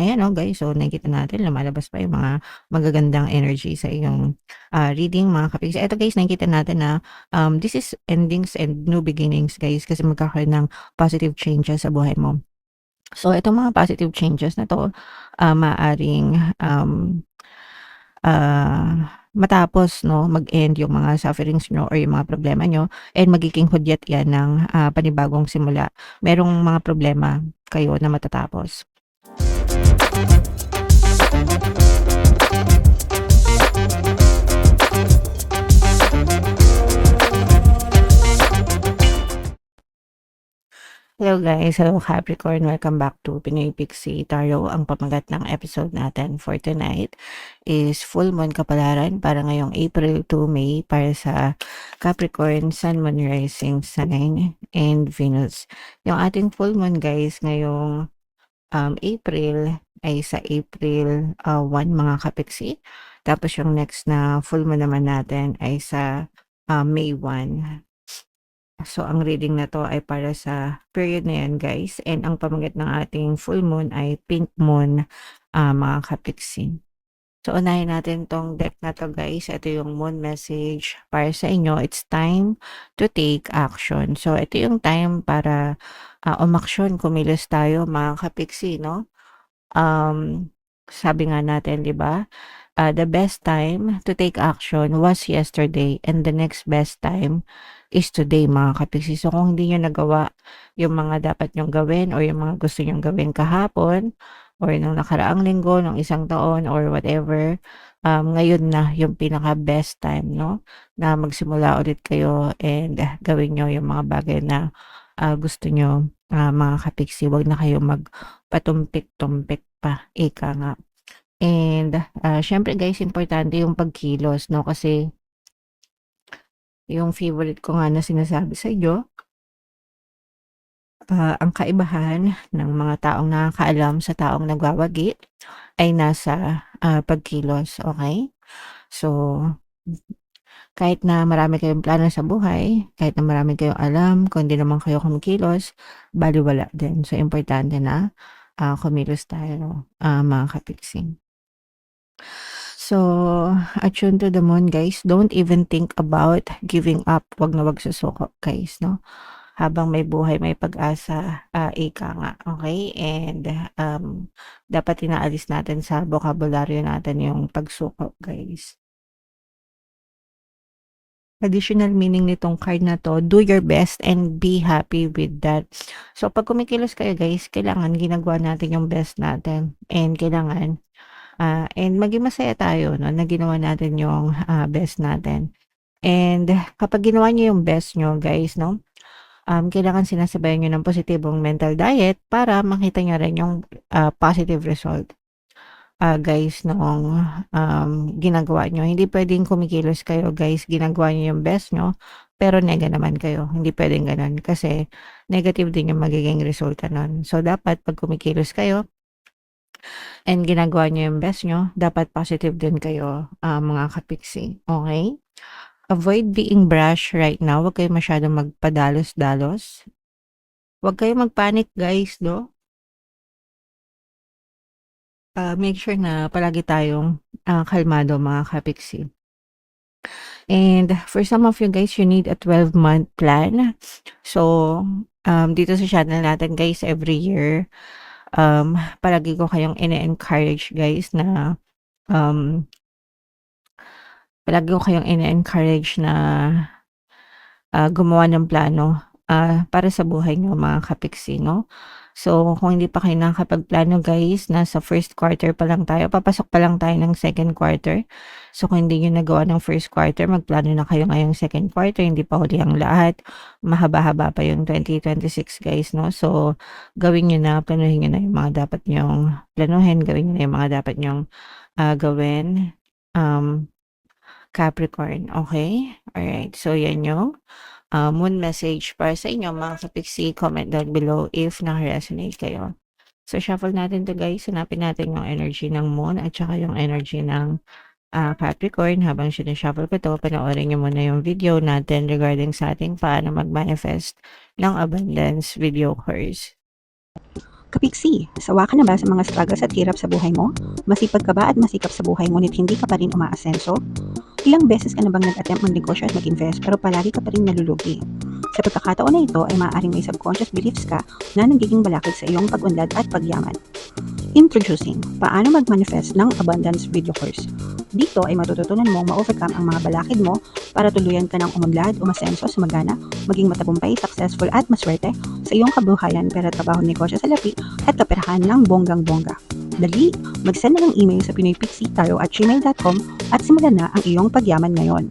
Ayan, oh, guys, so nakikita natin lumalabas pa yung mga magagandang energy sa iyong, reading mga kapiksi. Eto guys, nakikita natin na, this is endings and new beginnings guys, kasi magkakaroon ng positive changes sa buhay mo. So itong mga positive changes na 'to, maaaring, matapos 'no, mag-end yung mga sufferings niyo or yung mga problema niyo and magiging hudyat 'yan ng, panibagong simula. Merong mga problema kayo na matatapos. Hello guys, hello Capricorn, welcome back to Pinoy Pixie Tarot. Ang pamagat ng episode natin for tonight is full moon kapalaran para ngayong April to May para sa Capricorn, Sun, Moon, Rising Sign, and Venus. Yung ating full moon guys ngayong April ay sa April 1 mga kapiksi. Tapos yung next na full moon naman natin ay sa May 1. So, ang reading na 'to ay para sa period na 'yan guys, and ang pamagat ng ating full moon ay pink moon, mga kapiksin. So, unahin natin 'tong deck na 'to guys. Ito yung moon message para sa inyo. It's time to take action. So, ito yung time para, umaksyon, kumilos tayo mga kapiksi 'no? Sabi nga natin 'di ba, the best time to take action was yesterday and the next best time is today mga kapiksi. So kung hindi niyo nagawa yung mga dapat niyong gawin or yung mga gusto niyong gawin kahapon or nung nakaraang linggo, nung isang taon or whatever, ngayon na yung pinaka best time 'no, na magsimula ulit kayo and gawin niyo yung mga bagay na, gusto niyo, mga kapiksi. Wag na kayong magpatumpik-tumpik pa, ika nga. And, siyempre guys importante yung pagkilos 'no, kasi yung favorite ko nga na sinasabi sa inyo, ang kaibahan ng mga taong nakakaalam sa taong nagwawagi ay nasa, pagkilos, okey? So, kahit na marami kayong plano sa buhay, kahit na marami kayong alam, kung hindi naman kayo kumikilos, balewala din. So, importante na, kumilos tayo, mga kapiksing. So, attune to the moon guys, don't even think about giving up. Wag na wag susuko guys 'no. Habang may buhay may pag-asa, ika nga, okay. And, dapat inaalis natin sa bokabularyo natin yung pagsuko guys. Additional meaning nitong card na 'to, do your best and be happy with that. So, 'pag kumikilos kayo guys, kailangan ginagawa natin yung best natin and kailangan and maging masaya tayo 'no, na ginawa natin yung, best natin. And kapag ginawa niyo yung best niyo guys 'no, kailangan sinasabayan niyo ng positibong mental diet para makita niyo rin yung, positive result, guys noong, ginagawa niyo. Hindi puwedeng kumikilos kayo guys, ginagawa niyo yung best niyo, pero nega naman kayo. Hindi puwedeng gano'n kasi negative din yung magiging resulta nun. So, dapat 'pag kumikilos kayo and ginagawa niyo yung best niyo, dapat positive din kayo, mga kapiksi, okey? Avoid being brash right now, wag kayong masyadong magpadalos-dalos. Wag kayong mag-panic guys 'no. Make sure na palagi tayong, kalmado mga kapiksi. And for some of you guys, you need a 12-month plan. So, dito sa channel natin guys, every year, palagi ko kayong ine-encourage guys na, um, palagi ko kayong ine-encourage na, gumawa ng plano, para sa buhay niyo mga kapiksi 'no. So, kung hindi pa kayo nakakapagplano guys, nasa first quarter pa lang tayo, papasok pa lang tayo ng second quarter. So, kung hindi niyo nagawa ng first quarter, magplano na kayo ngayong second quarter, hindi pa huli ang lahat. Mahaba-haba pa yung 2026 guys 'no. So, gawin niyo na, planuhin niyo na yung mga dapat niyong planuhin, gawin niyo na yung mga dapat niyong, gawin, Capricorn, okey? Alright, so yan yung moon message para sa inyo mga kapiksi. Comment down below if naka-resonate kayo. So, shuffle natin 'to guys, hanapin natin yung energy ng moon at saka yung energy ng, Capricorn. Habang sinu-shuffle ko 'to, panoorin niyo muna yung video natin regarding sa ating paano mag-manifest ng abundance video course. Kapiksi, sawa ka na ba sa mga struggles at hirap sa buhay mo? Masipag ka ba at masikap sa buhay ngunit hindi ka pa rin umaasenso? Ilang beses ka na bang nag-attempt magnegosyo at mag-invest pero palagi ka pa rin nalulugi? Sa pagkakataon na ito ay maaaring may subconscious beliefs ka na nagiging balakid sa iyong pag-unlad at pagyaman. Introducing, paano mag-manifest ng abundance video course. Dito ay matututunan mong ma-overcome ang mga balakid mo para tuluyan ka ng umunlad, umasenso, sumagana, maging matagumpay, successful at maswerte sa iyong kabuhayan, pera, trabaho, negosyo, salapi at kaperahan ng bonggang-bongga. Dali, mag-send na ng email sa pinoypixie@gmail.com at simulan na ang iyong pagyaman ngayon.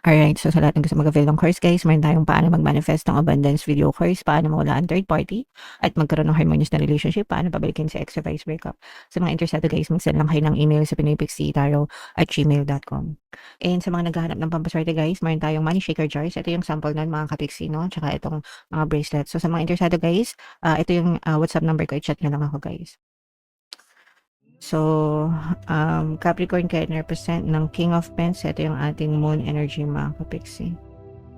Alright, so sa lahat ng gusto mag-avail ng course guys, meron tayong paano mag-manifest ng abundance video course, paano mawala ang third party, at magkaroon ng harmonious na relationship, paano pabalikin sa ex or vice breakup. Sa mga interesado guys, mag-send lang kayo ng email sa pinoypixie@gmail.com. And sa mga naghahanap ng pampaswerte guys, meron tayong money shaker jars. Ito yung sample nun mga kapixie, no? Tsaka itong mga bracelets. So sa mga interesado guys, ito yung WhatsApp number ko, i-chat nyo lang ako guys. So, Capricorn kayo represent ng King of Pens. Ito yung ating moon energy mga kapixie.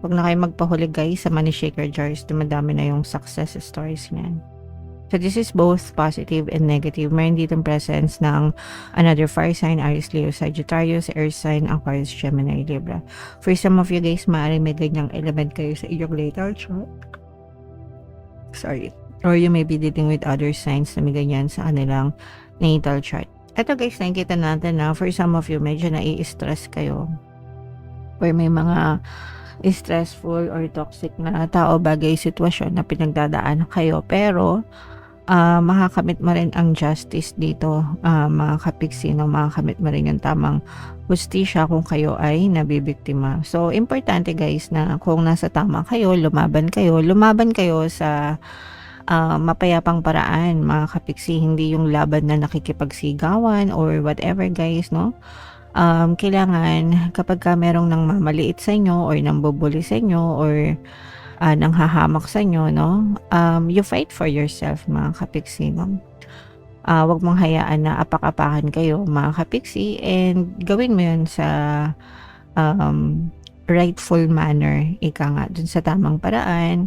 Huwag na kayo magpahuli guys sa money shaker jars. Dumadami na yung success stories niyan. So, this is both positive and negative. Mayroon ditong presence ng another fire sign, Aries, Leo, Sagittarius, air sign, Aquarius, Gemini, Libra. For some of you guys, maaaring may ganyang element kayo sa iyong natal chart. Sorry. Or you may be dealing with other signs na may ganyan sa kanilang natal chart. Ito guys, nakikita natin na for some of you, medyo nai-stress kayo. Or may mga stressful or toxic na tao, bagay, sitwasyon na pinagdadaan kayo. Pero, makakamit mo rin ang justice dito, mga kapiksi, no? Makakamit mo rin yung tamang hustisya kung kayo ay nabibiktima. So, importante guys na kung nasa tama kayo, lumaban kayo sa mapayapang paraan mga kapiksi, hindi yung laban na nakikipagsigawan or whatever guys, no? Kailangan kapag ka merong nang mamaliit sa inyo or nang bubuli sa inyo or nang hahamak sa inyo, no? You fight for yourself mga kapiksi, no? Wag mong hayaan na apak-apakan kayo mga kapiksi, and gawin mo yun sa rightful manner, ika nga, dun sa tamang paraan.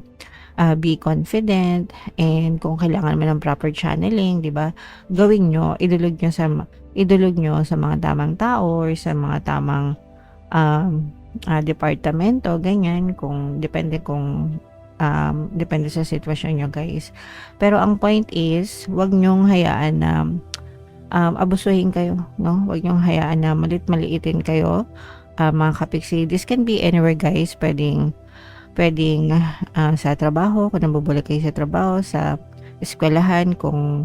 Be confident, and kung kailangan mo ng proper channeling, di ba? Gawin nyo, idulog nyo sa mga tamang tao or sa mga tamang departamento, ganyan, depende sa sitwasyon nyo guys. Pero ang point is, wag nyong hayaan na abusuhin kayo, no? Wag nyong hayaan na maliitin kayo, mga kapiksi. This can be anywhere guys, pwedeng sa trabaho, kung nabubuli kayo sa trabaho, sa eskwelahan, kung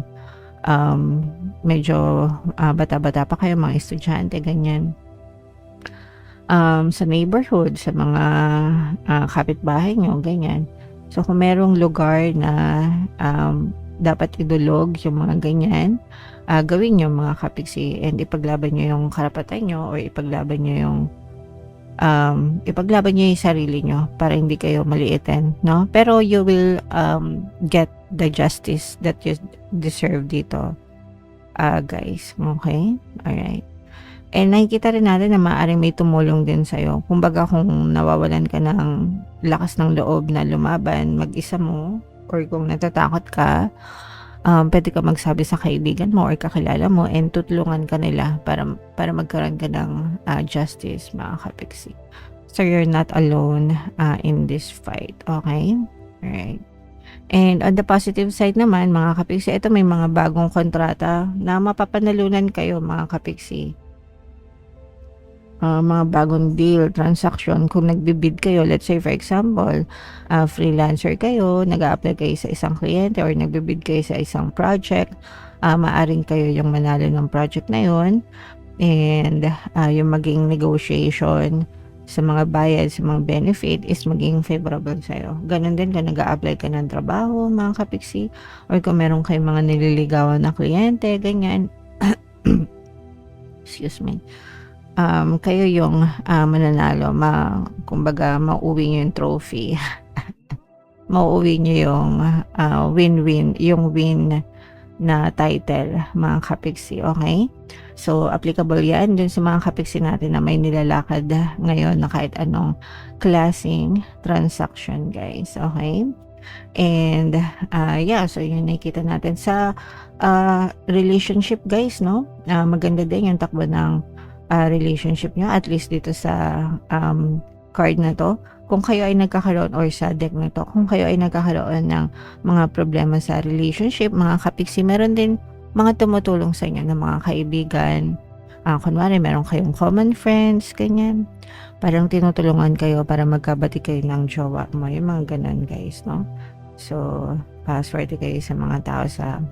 medyo bata-bata pa kayo, mga estudyante, ganyan. Sa neighborhood, sa mga kapitbahay nyo, ganyan. So, kung merong lugar na dapat idulog yung mga ganyan, gawin nyo mga kapiksi, and ipaglaban nyo yung karapatan nyo, or ipaglaban nyo yung sarili nyo para hindi kayo maliitin, no? Pero you will get the justice that you deserve dito, guys. Okay? Alright. And nakikita rin natin na maaaring may tumulong din sa'yo. Kumbaga, kung nawawalan ka ng lakas ng loob na lumaban mag-isa mo, or kung natatakot ka, pwede ka magsabi sa kaibigan mo or kakilala mo, and tutulungan ka nila para magkaroon ka ng justice mga kapiksi. So you're not alone in this fight, okay? Alright. And on the positive side naman mga kapiksi, ito may mga bagong kontrata na mapapanalunan kayo mga kapiksi. Mga bagong deal, transaction, kung nagbibid kayo, let's say for example, freelancer kayo, nag-a-apply kayo sa isang kliyente or nagbibid kayo sa isang project, maaring kayo yung manalo ng project na yun, and yung maging negotiation sa mga bayad, sa mga benefit is maging favorable sa'yo. Ganon din kung nag-a-apply ka ng trabaho mga kapiksi, or kung meron kayong mga nililigawan na kliyente, ganyan. Excuse me. Kayo yung mananalo, kumbaga mauwi nyo yung trophy. Mauwi nyo yung win-win, yung win na title mga kapiksi, okay? So applicable yan dun sa mga kapiksi natin na may nilalakad ngayon na kahit anong klaseng transaction guys, okay? And yeah, so yun nakikita natin sa relationship guys, no? Maganda din yung takbo ng relationship nyo, at least dito sa card na to. Kung kayo ay nagkakaroon, or sa deck na to, kung kayo ay nagkakaroon ng mga problema sa relationship, mga kapiksi, meron din mga tumutulong sa inyo ng mga kaibigan. Kunwari, meron kayong common friends, ganyan. Parang tinutulungan kayo para magkabati kayo ng jowa mo. Yung mga ganun, guys, no? So, swerte kayo sa mga tao sa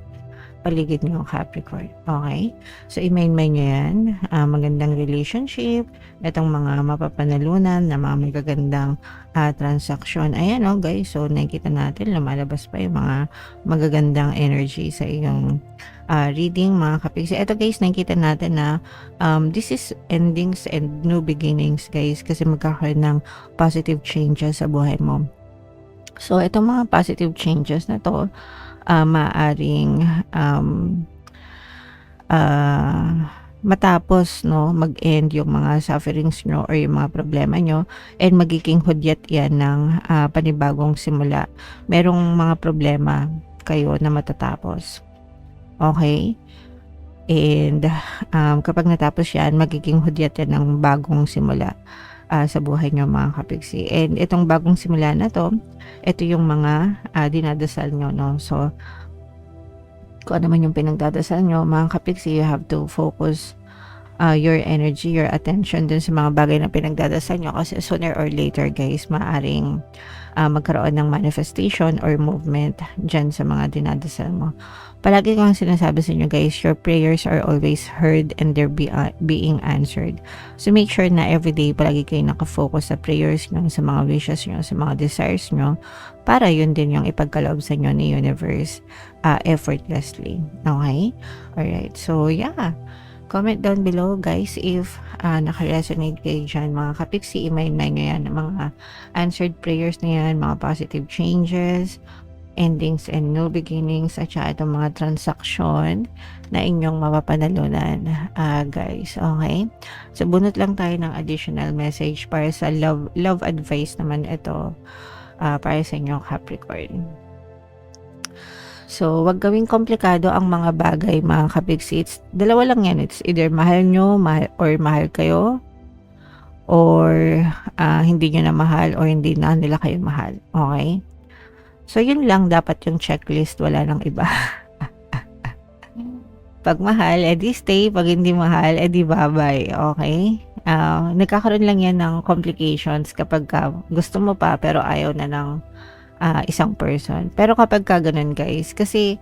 paligid nyo, Capricorn. Okay? So, i-main-main nyo yan. Magandang relationship, itong mga mapapanalunan na mga magagandang transaction. Ayan, oh, guys. So, nakikita natin, lumalabas pa yung mga magagandang energy sa iyong reading, mga kapiksi. Ito, guys, nakikita natin na this is endings and new beginnings, guys, kasi magkakaroon ng positive changes sa buhay mo. So, itong mga positive changes na to, maaring matapos, no, mag-end yung mga sufferings nyo or yung mga problema nyo, and magiging hudyat yan ng panibagong simula. Merong mga problema kayo na matatapos. Okay? And kapag natapos yan, magiging hudyat yan ng bagong simula sa buhay nyo, mga kapiksi. And itong bagong simula na to, ito yung mga dinadasal nyo, no? So, kung ano man yung pinagdadasal nyo, mga kapiksi, you have to focus your energy, your attention dun sa mga bagay na pinagdadasal nyo, kasi sooner or later, guys, maaring magkaroon ng manifestation or movement dyan sa mga dinadasal mo. Palagi ko ang sinasabi sa inyo, guys, your prayers are always heard and they're being answered. So make sure na everyday palagi kayo nakafocus sa prayers nyo, sa mga wishes nyo, sa mga desires nyo, para yun din yung ipagkaloob sa inyo ni universe effortlessly. Okay? Alright. So yeah. Comment down below, guys, if naka-resonate kayo dyan, mga kapiksi. I-main-main nyo yan, mga answered prayers na yan, mga positive changes, endings and new beginnings, at saka itong mga transaction na inyong mapapanalunan, guys. Okay? So, bunot lang tayo ng additional message para sa love advice naman ito para sa inyo, Capricorn. So, wag gawing komplikado ang mga bagay, mga kapiksi. Dalawa lang yan. It's either mahal nyo, or mahal kayo, or hindi nyo na mahal, or hindi na nila kayo mahal. Okay? So, yun lang dapat yung checklist. Wala nang iba. Pag mahal, edi stay. Pag hindi mahal, edi bye-bye. Okay? Nagkakaroon lang yan ng complications kapag gusto mo pa, pero ayaw na ng isang person. Pero kapag ganun, guys, kasi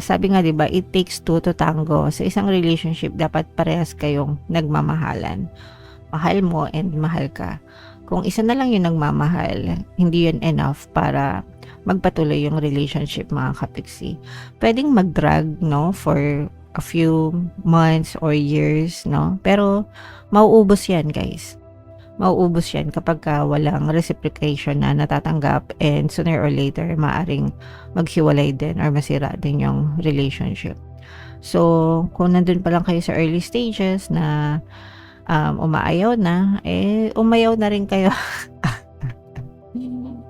sabi nga, diba, it takes two to tango. Sa isang relationship, dapat parehas kayong nagmamahalan. Mahal mo and mahal ka. Kung isa na lang yung nagmamahal, hindi yun enough para magpatuloy yung relationship, mga kapiksi. Pwedeng mag-drag, no, for a few months or years, no? Pero mauubos yan, guys. Mauubos yan kapag walang reciprocation na natatanggap, and sooner or later, maaring maghiwalay din or masira din yung relationship. So, kung nandun pa lang kayo sa early stages na umaayaw na, umayaw na rin kayo.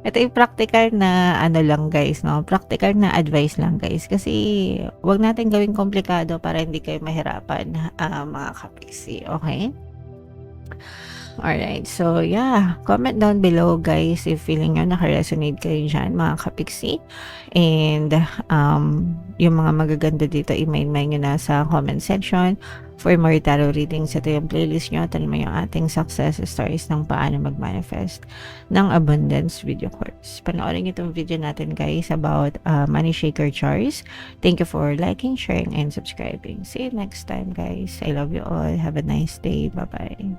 Ito yung practical na lang, guys, no? Practical na advice lang, guys. Kasi wag natin gawing komplikado para hindi kayo mahirapan, mga kapiksi. Okay? Alright, so yeah, comment down below, guys, if feeling nyo naka-resonate kayo dyan, mga kapiksi. And yung mga magaganda dito, i-main-main nyo na sa comment section. For more tarot readings, ito yung playlist nyo. Tanong mo yung ating success stories ng paano mag-manifest ng abundance video course. Panoorin nyo itong video natin, guys, about money shaker jars. Thank you for liking, sharing, and subscribing. See you next time, guys. I love you all. Have a nice day. Bye-bye.